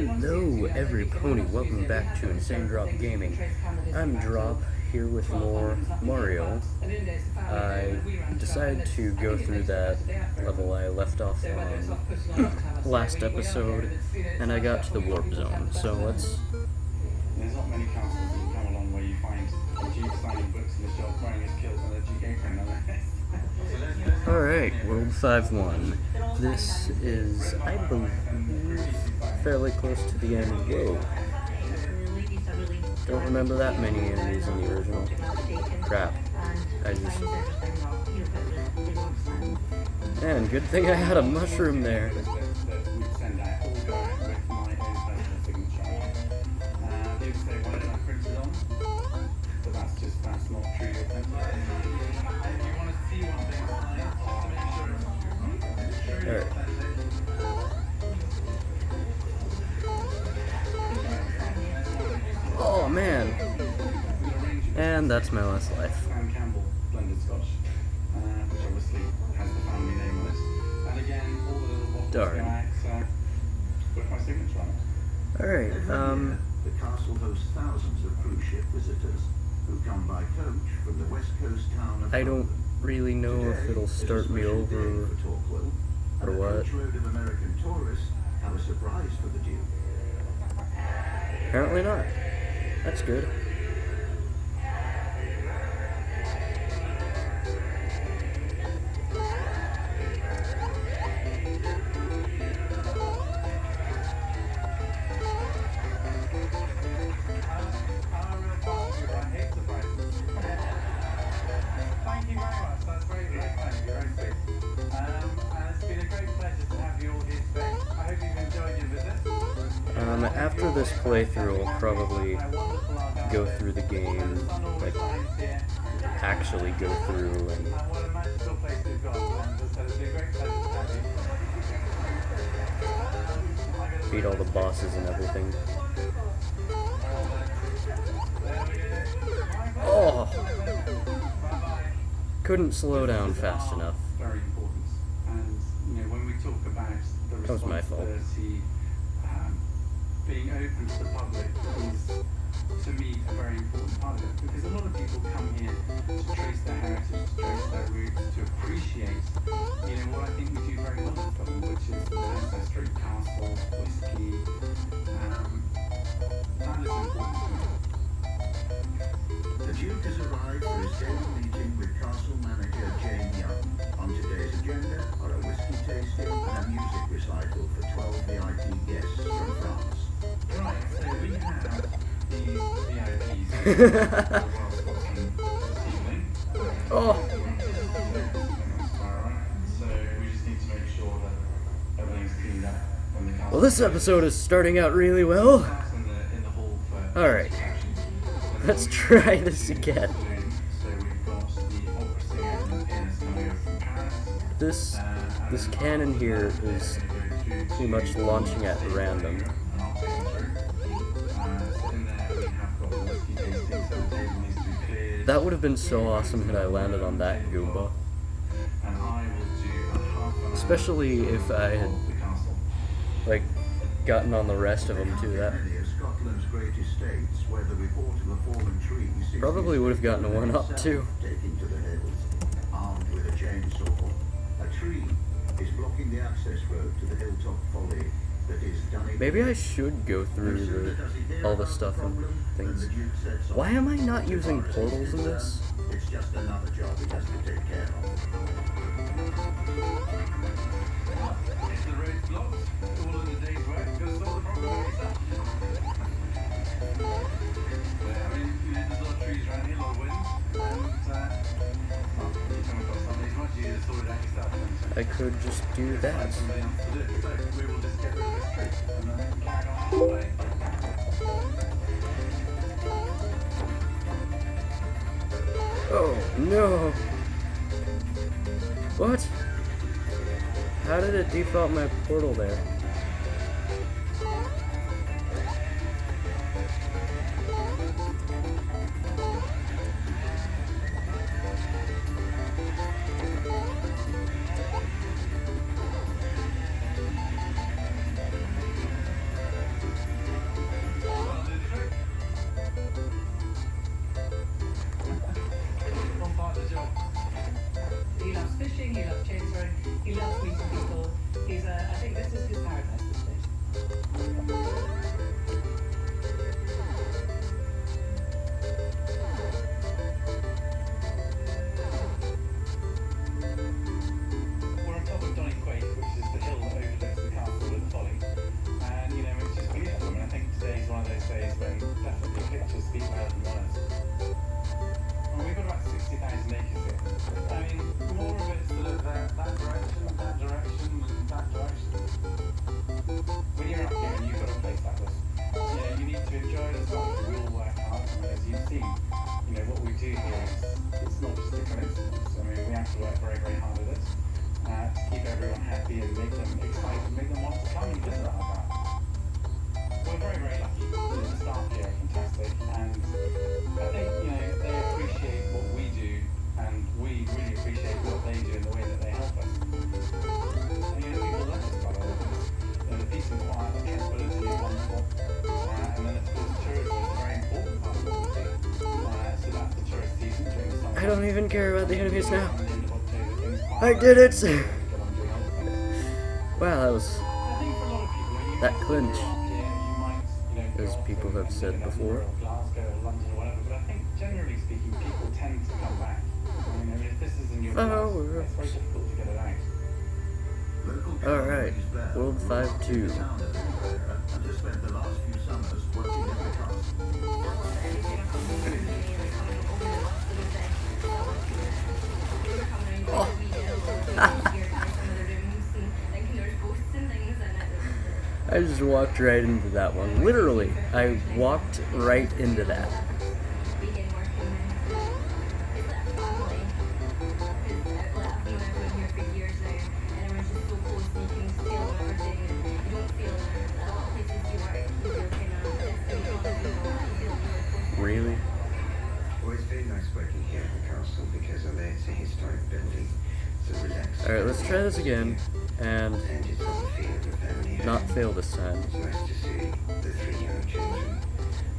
Hello, every pony. Welcome back to Insane Drop Gaming. I'm Drop here with more Mario. I decided to go through that level I left off on last episode, and I got to the warp zone. So let's. There's not many castles that you come along where you find a Duke signing books in the shop, wearing his kilt, and a Duke apron on it. Alright, World 5-1. This is, I believe, fairly close to the end. Whoa. Don't remember that many enemies in the original. Crap. Man, good thing I had a mushroom there. Alright. Oh man! And that's my last life. Campbell blended Scotch, which obviously has the family name on it. And again, all the little bottles Darn. go out, with my signature on it. Alright, The castle hosts thousands of cruise ship visitors who come by coach from the west coast town of I don't really know if it'll start me over or what. Load of American tourists have a surprise for the Duke. Apparently not. That's good. Thank you very much. That's very, very kind of you. Very sweet. And it's been a great pleasure to have you all here today. I hope you've enjoyed your visit. After this playthrough, I'll probably go through the game, like, actually go through and What a magical place we've got. And as I said, it's been a great pleasure to have you. beat all the bosses and everything. Oh! Couldn't slow down fast enough. Very important. And when we talk about the That was my fault. responsibility, being open to the public is, to me, a very important part of it. Because a lot of people come here to trace their heritage, to trace their roots, to appreciate, what I think we do very well in film, which is ancestry, castle, whiskey. That is important to me. The Duke has arrived for his daily meeting with castle manager Jane Young. On today's agenda are a whiskey tasting and a music recital for 12 VIP guests from France. Right, so we have these VIPs Oh! So we just need to make sure that everything's cleaned up when the council Well, this episode is starting out really well. in the hall for Alright, let's try this again. So we've got the opera singer and the pianist coming over from Paris. This cannon here is pretty much launching at random. And I'll take them through. So in there we have got the whiskey tasting, so the table needs to be cleared. That would have been so awesome had I landed on that Goomba. And I will do a half an hour Especially if I had, of the castle. like, gotten on the rest of them too. That Many of Scotland's great estates where the report of a fallen tree probably would have gotten a one-up too. taking to the hills, armed with a chainsaw. A tree is blocking the access road to the hilltop folly that is Dunning. Maybe I should go through all the stuff and things. Why am I not using portals in this? It's just another job he has to take care of. If the road's blocked, all of the day's work goes solve the problem yourself. There's a lot of trees around here, a lot of wind, and you come across something, it's much easier to sort it out yourself than to I could just do that. find somebody else to do it. So we will just get rid of this tree and then carry on our way. Oh no! What? How did it default my portal there? I don't even care about the enemies now. I did it! Wow, that was that clinch, as people have said before. But I think generally speaking, people tend to come back. I mean, if this is in your Oh, class, it's very difficult to get it out. Alright, World 5-2. I just walked right into that one. Literally, I walked right into that. Really? Well, it's very nice working here at the castle because although it's a historic building, it's a relaxed. Alright, let's try this again, and And it's got the feel of a family home. not fail this time. It's nice to see the 3 young children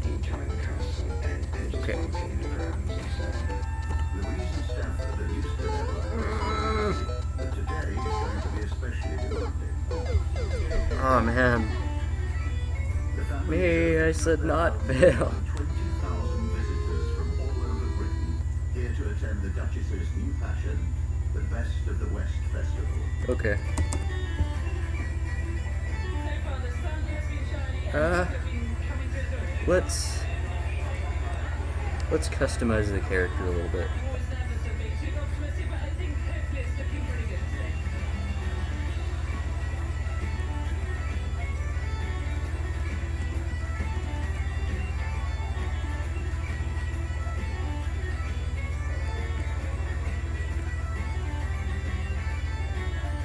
enjoying the castle and just Okay. walking in the grounds and so on. Louise and Stafford are used to their life, but today is going to be especially demanding. Oh man. The family Me, I said not fail. 20,000 visitors from all over Britain here to attend the Duchess's new passion, the Best of the West Festival. Okay. Let's customize the character a little bit.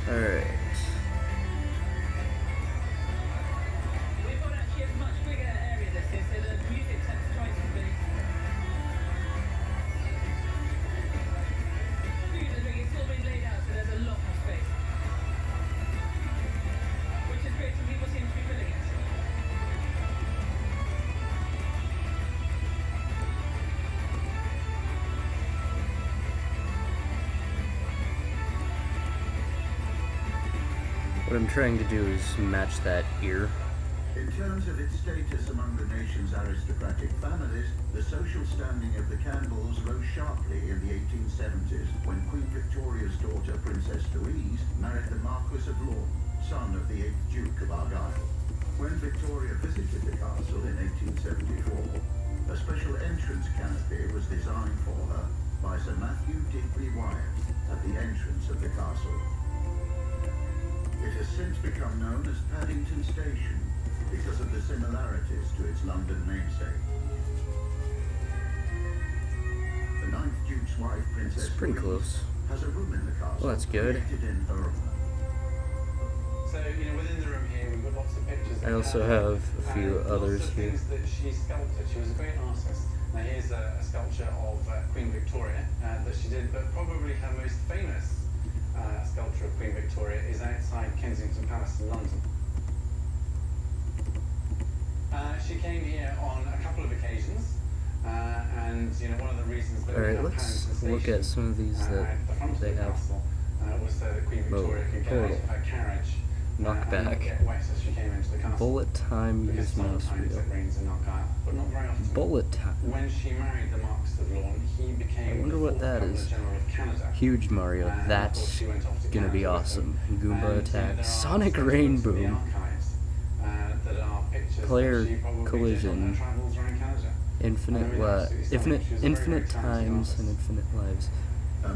Alright. What I'm trying to do is match that ear. In terms of its status among the nation's aristocratic families, the social standing of the Campbells rose sharply in the 1870s when Queen Victoria's daughter, Princess Louise, married the Marquis of Lorne, son of the 8th Duke of Argyll. When Victoria visited the castle in 1874, a special entrance canopy was designed for her by Sir Matthew Digby Wyatt at the entrance of the castle. It has since become known as Paddington Station because of the similarities to its London namesake. The 9th Duke's wife, Princess It's pretty Louise, close. has a room in the castle. Well, that's good. Created in her honor. So, within the room here, we've got lots of pictures. I also have a few and others lots of here. things that she sculpted. She was a great artist. Now, here's a sculpture of Queen Victoria that she did, but probably her most famous sculpture of Queen Victoria is outside Kensington Palace in London. She came here on a couple of occasions, and one of the reasons that Alright, let's look at some of these that they have. Was so that Queen Victoria could get out of her carriage and not Knockback. get wet as she came into the castle. Bullet time, Because use mouse sometimes wheel. it rains in Argyll, but not very often. Bullet time. When she married the Marquis of Lorne, he became I wonder the what fourth that Governor is. General of Canada. Huge Mario. And of That's course, she went off to gonna be Canada with awesome. him. Goomba And, attack. there are Sonic sections Rain of the Boom. archives, that are pictures Player that she probably did on collision. her travels around Canada. Infinite infinite times and infinite lives.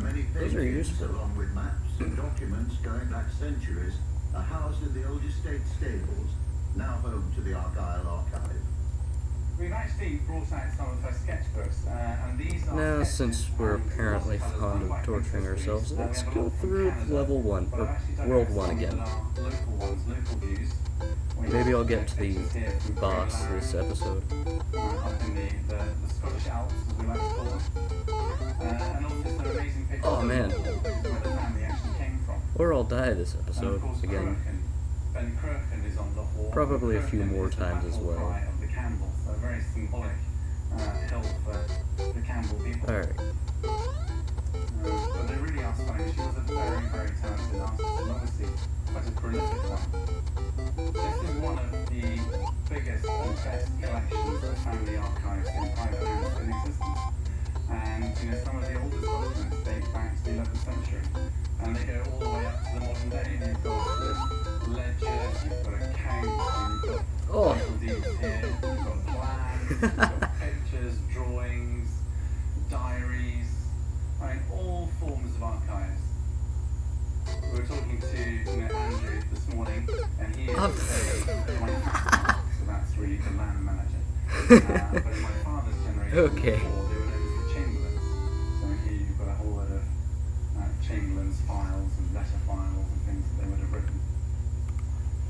Many Those are paintings, useful. along with maps and documents going back centuries, are housed in the old estate stables, now home to the Argyll Archive. We've actually brought out some of her sketchbooks, and these are Now, sketches since we're and apparently watercolours fond done by of torturing Princess ourselves, Louise. let's We have a go lot from through Canada, level 1, but I've actually done World some 1 that again. are local ones, local views. We Maybe have I'll get to the pictures here from boss Great this Larry, episode. up in the Scottish Alps, as we like to call them. And also some amazing pictures Oh, of man. where the family actually came from. Or I'll die this And of episode course, again. Ben Crooken is on the wall. Probably a few Crooken more is the times as battle well. cry of the Campbells, a very symbolic hill for the Campbell people. Alright. But they really are stunning. She was a very, very talented artist, and obviously quite a prolific one. This is one of the biggest and best collections of family archives in private hands in existence. And some of the oldest documents date back to the 11th century, and they go all the way up to the modern day. And you've got ledgers, you've got accounts, you've got title deeds here, you've got plans, you've got pictures, drawings, diaries. I mean, all forms of archives. We were talking to Andrew this morning, and he is so that's really the land manager. But in my father's generation, Okay. before, they were known as the chamberlains. So here you've got a whole lot of chamberlains' files and letter files and things that they would have written.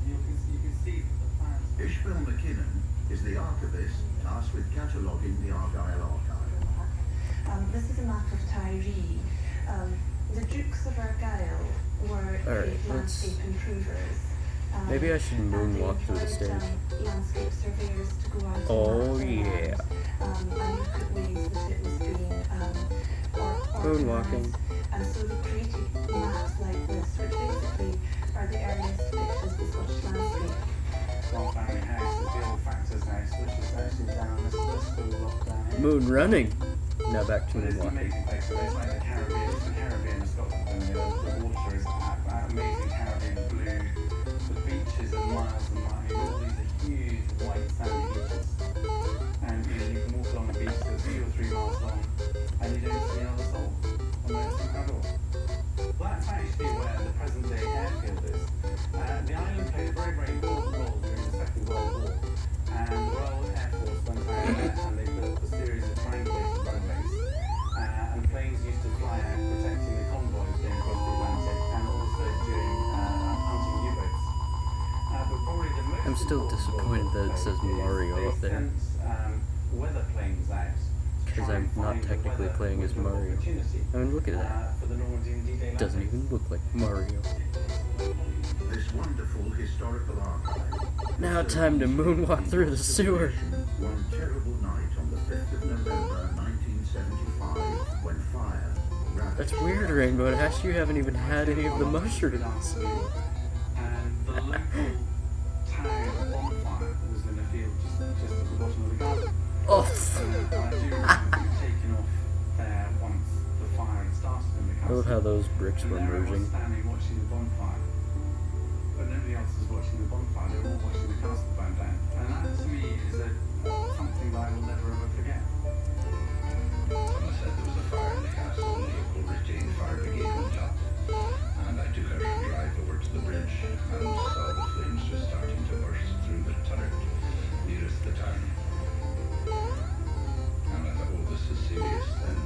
You can see that the plans. Ishmael McKinnon is the archivist tasked with cataloguing the Argyll archive. This is a map of Tyree. The Dukes of Argyll were Alright, landscape improvers. Maybe I should moonwalk through the stairs. Landscape surveyors to go out Oh, and map yeah. the land, and look at ways that it was being Moonwalking. organised. And so they created maps like this, which basically are the earliest pictures of the Scottish landscape. One family house is the old Factor's house, which is actually down this little rock down here. Moon running. Now back to But it's an moonwalking. amazing place. So it's like the Caribbean. It's the Caribbean of Scotland. And the water is amazing Caribbean blue. The beaches are miles and miles. All these are huge white sandy beaches. And you can walk along a beach that's 2 or 3 miles long, and you don't see another soul. And it's incredible. Well, that's actually where the present day airfield is. The island played a very, very important role during the Second World War. And the Royal Air Force went out there and they built a series of triangulated runways. And planes used to fly out protecting the convoys going across the Atlantic and also doing hunting U-boats. But probably the most I'm still important disappointed role that it says they Mario up there. sent, weather planes out to Because try I'm and not find the technically weather playing as window of Mario. opportunity, I mean, look at that. for the Normandy and D-Day It doesn't landings. even look like Mario. This wonderful historical archive. Now time to moonwalk through the sewer. One terrible night on the 5th of November 1975 when fire ravaged. That's weird, Rainbow Dash. You haven't even had any of the mushrooms. And the local town bonfire that was in a field just at the bottom of the garden. Oh, And I do remember being taken off there once the fire had started in the I castle. love how those bricks were And there I was merging. standing watching the bonfire. But nobody else was watching the bonfire, they were all watching the castle burn down. And that to me is something that I will never ever forget. Someone said there was a fire in the castle and the local retained fire brigade went up. And I took a drive over to the bridge and saw the flames just starting to burst through the turret nearest the town. And I thought, oh, this is serious then.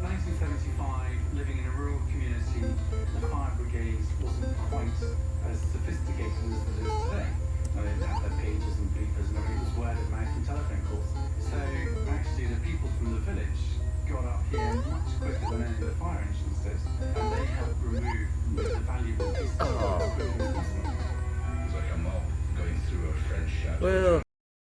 1975, living in a rural community, the fire brigade wasn't quite as sophisticated as it is today. They didn't have their pages and bleepers and everything, it was word of mouth and telephone calls. So actually the people from the village got up here much quicker than any of the fire engines did, and they helped remove the valuable pieces of equipment possible. It was like a mob going through a French shadow. Well,